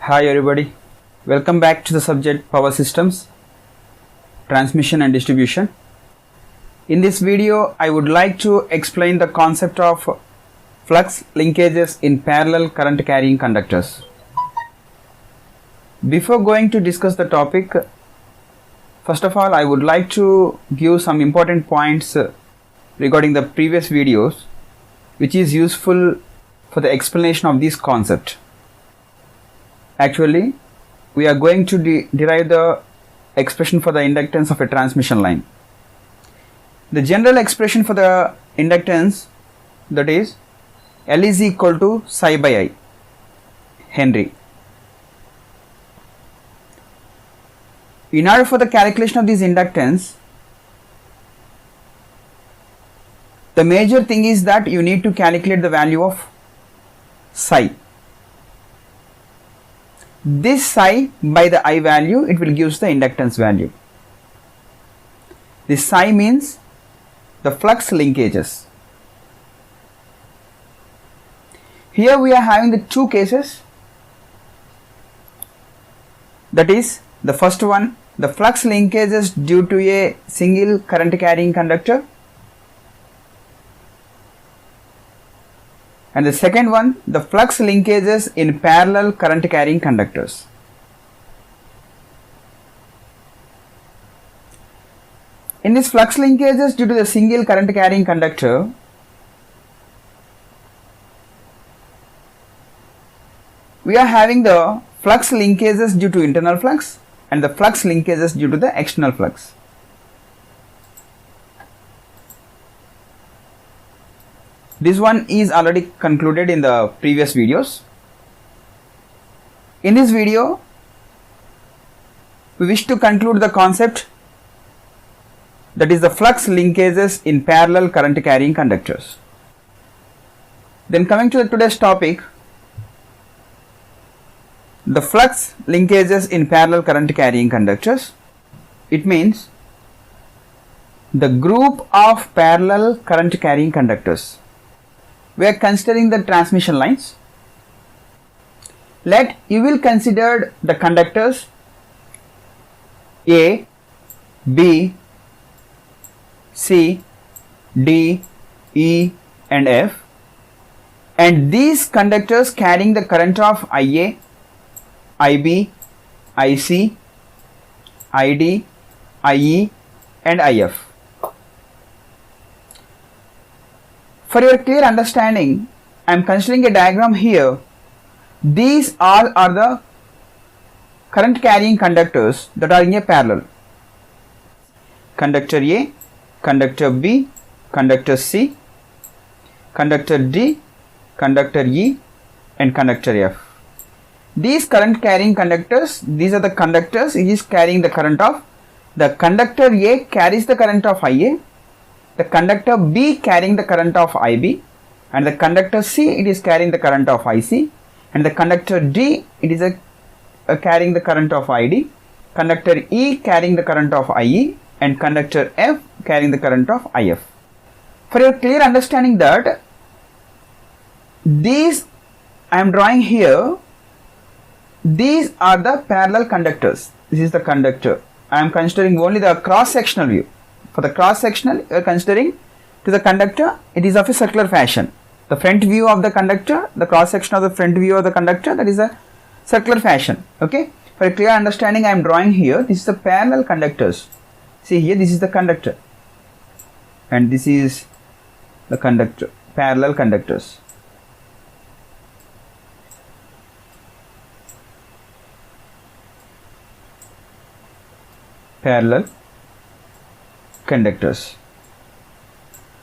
Hi everybody, welcome back to the subject Power Systems, Transmission and Distribution. In this video, I would like to explain the concept of flux linkages in parallel current carrying conductors. Before going to discuss the topic, first of all I would like to give some important points regarding the previous videos which is useful for the explanation of this concept. Actually, we are going to derive the expression for the inductance of a transmission line. The general expression for the inductance, that is L is equal to psi by I, Henry. In order for the calculation of this inductance, the major thing is that you need to calculate the value of psi. This psi by the I value, it will give the inductance value. This psi means the flux linkages. Here we are having the two cases, that is the first one, the flux linkages due to a single current carrying conductor, and the second one, the flux linkages in parallel current carrying conductors. In this flux linkages due to the single current carrying conductor, we are having the flux linkages due to internal flux and the flux linkages due to the external flux. This one is already concluded in the previous videos. In this video, we wish to conclude the concept, that is the flux linkages in parallel current carrying conductors. Then coming to today's topic, the flux linkages in parallel current carrying conductors. It means the group of parallel current carrying conductors. We are considering the transmission lines. You will consider the conductors A, B, C, D, E and F, and these conductors carrying the current of IA, IB, IC, ID, IE and IF. For your clear understanding, I am considering a diagram here. These all are the current carrying conductors that are in a parallel. Conductor A, conductor B, conductor C, conductor D, conductor E and conductor F. These current carrying conductors, these are the conductors which is carrying the current of, the conductor A carries the current of IA, the conductor B carrying the current of IB, and the conductor C, it is carrying the current of IC, and the conductor D, it is carrying the current of ID, conductor E carrying the current of IE, and conductor F carrying the current of IF. For your clear understanding that these I am drawing here, these are the parallel conductors. This is the conductor. I am considering only the cross-sectional view. For the cross-sectional, we are considering to the conductor, it is of a circular fashion. The front view of the conductor, the cross-section of the front view of the conductor, that is a circular fashion. Okay. For a clear understanding, I am drawing here, this is the parallel conductors. See here, this is the conductor. And this is the conductor, parallel conductors. Parallel conductors.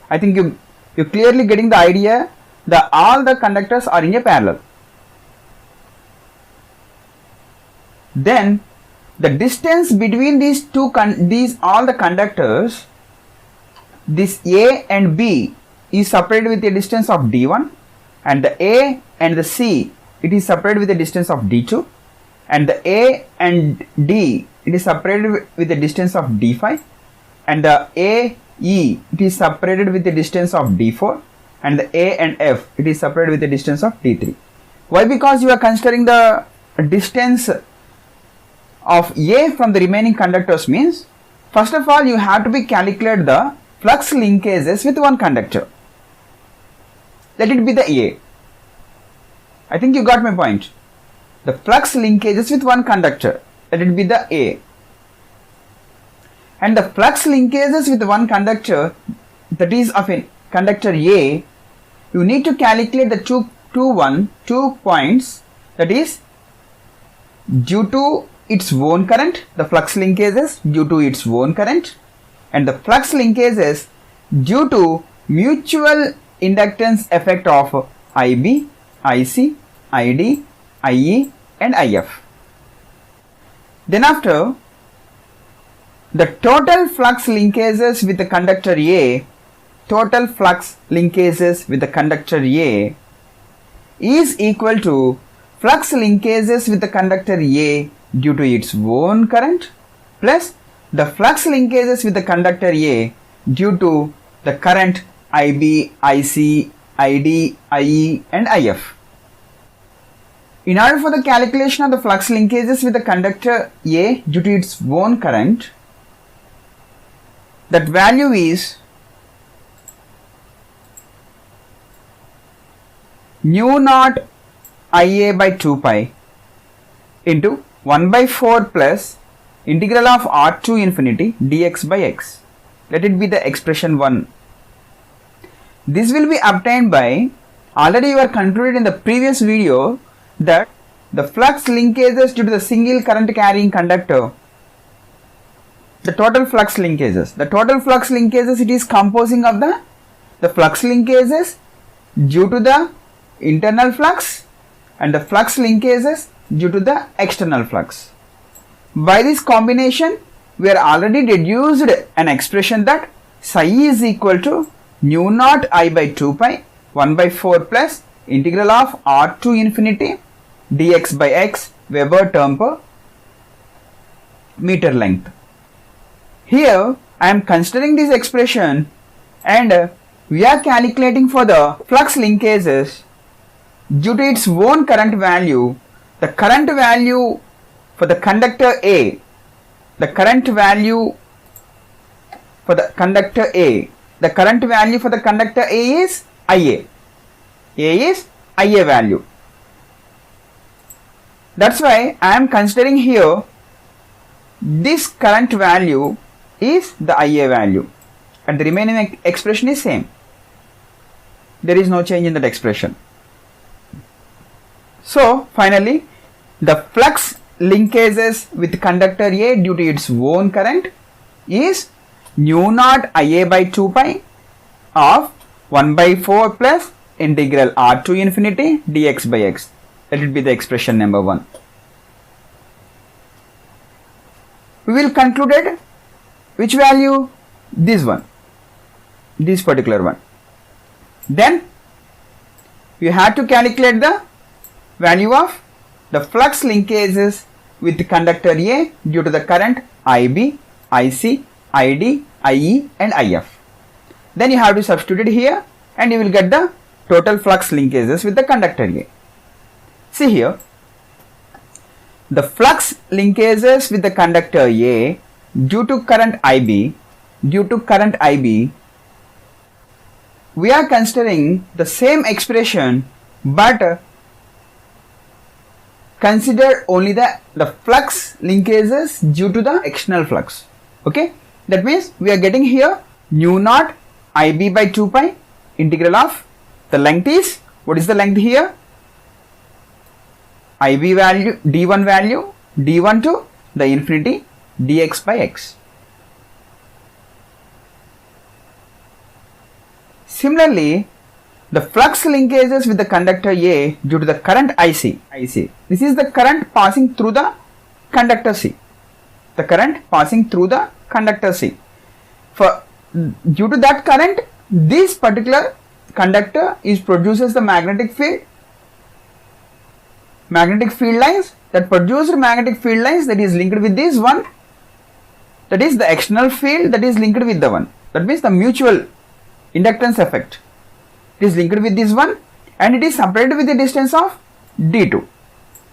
I think you clearly getting the idea that all the conductors are in a parallel. Then the distance between these all the conductors, this A and B is separated with a distance of D1, and the A and the C, it is separated with a distance of D2, and the A and D, it is separated with a distance of D5, and the AE, it is separated with a distance of D4, and the A and F, it is separated with a distance of D3. Why? Because you are considering the distance of A from the remaining conductors means, first of all you have to be calculate the flux linkages with one conductor. Let it be the A. I think you got my point. The flux linkages with one conductor, let it be the A. And the flux linkages with one conductor, that is of a conductor A, you need to calculate the two points, that is due to its own current, the flux linkages due to its own current, and the flux linkages due to mutual inductance effect of IB, IC, ID, IE and IF. Then after, the total flux linkages with the conductor A, total flux linkages with the conductor A is equal to flux linkages with the conductor A due to its own current plus the flux linkages with the conductor A due to the current IB, IC, ID, IE and IF. In order for the calculation of the flux linkages with the conductor A due to its own current, that value is nu naught Ia by 2 pi into 1 by 4 plus integral of r to infinity dx by x. Let it be the expression 1. This will be obtained by, already you are concluded in the previous video that the flux linkages due to the single current carrying conductor, the total flux linkages, it is composing of the flux linkages due to the internal flux and the flux linkages due to the external flux. By this combination, we are already deduced an expression that psi is equal to nu naught I by 2 pi 1 by 4 plus integral of r to infinity dx by x Weber term per meter length. Here I am considering this expression and we are calculating for the flux linkages due to its own current value, the current value for the conductor A, the current value for the conductor A, the current value for the conductor A is Ia. A is Ia value. That's why I am considering here this current value is the Ia value and the remaining expression is same. There is no change in that expression. So finally, the flux linkages with conductor A due to its own current is nu naught Ia by 2 pi of 1 by 4 plus integral r to infinity dx by x. Let it be the expression number 1. We will conclude which value? This one, this particular one. Then you have to calculate the value of the flux linkages with the conductor A due to the current IB, IC, ID, IE and IF. Then you have to substitute it here and you will get the total flux linkages with the conductor A. See here, the flux linkages with the conductor A due to current IB, we are considering the same expression but consider only the flux linkages due to the external flux. Okay, that means we are getting here nu naught IB by 2 pi integral of the length is, what is the length here? IB value, D1 value, D1 to the infinity dx by x. Similarly, the flux linkages with the conductor A due to the current IC. This is the current passing through the conductor C. The current passing through the conductor C. Due to that current, this particular conductor produces the magnetic field lines, that produced magnetic field lines that is linked with this one, that is the external field that is linked with the one, that means the mutual inductance effect, it is linked with this one and it is separated with a distance of d2.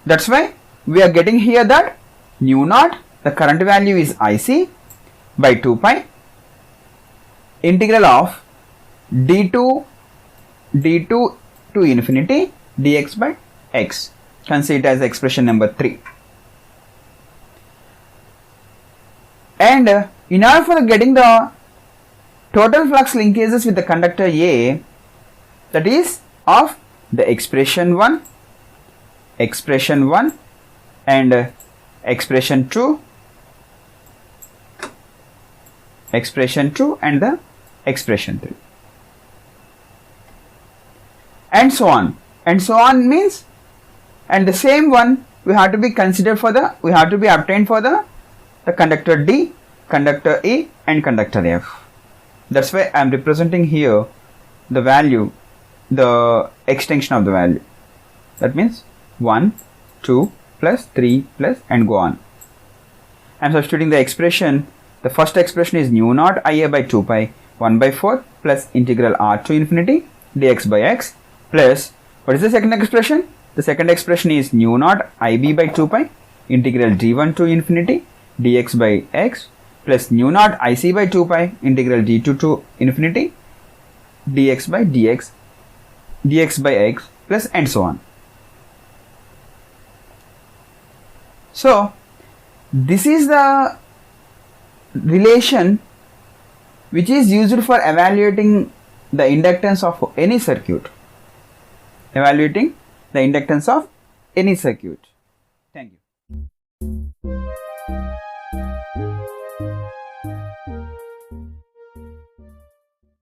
That's why we are getting here that nu naught, the current value is IC by 2 pi integral of d2 to infinity dx by x. Consider it as expression number 3. And in order for getting the total flux linkages with the conductor A, that is of the expression 1 and expression 2 and the expression 3, and so on means, and the same one we have to be considered for the, we have to be obtained for the conductor D, conductor E and conductor F. That's why I am representing here the value, the extension of the value. That means 1, 2 plus 3 plus and go on. I am substituting the expression. The first expression is nu naught Ia by 2 pi 1 by 4 plus integral r to infinity dx by x plus, what is the second expression? The second expression is nu naught Ib by 2 pi integral d1 to infinity dx by x plus nu naught Ic by 2 pi integral d2 to infinity dx by x plus and so on. So this is the relation which is used for evaluating the inductance of any circuit. Thank you.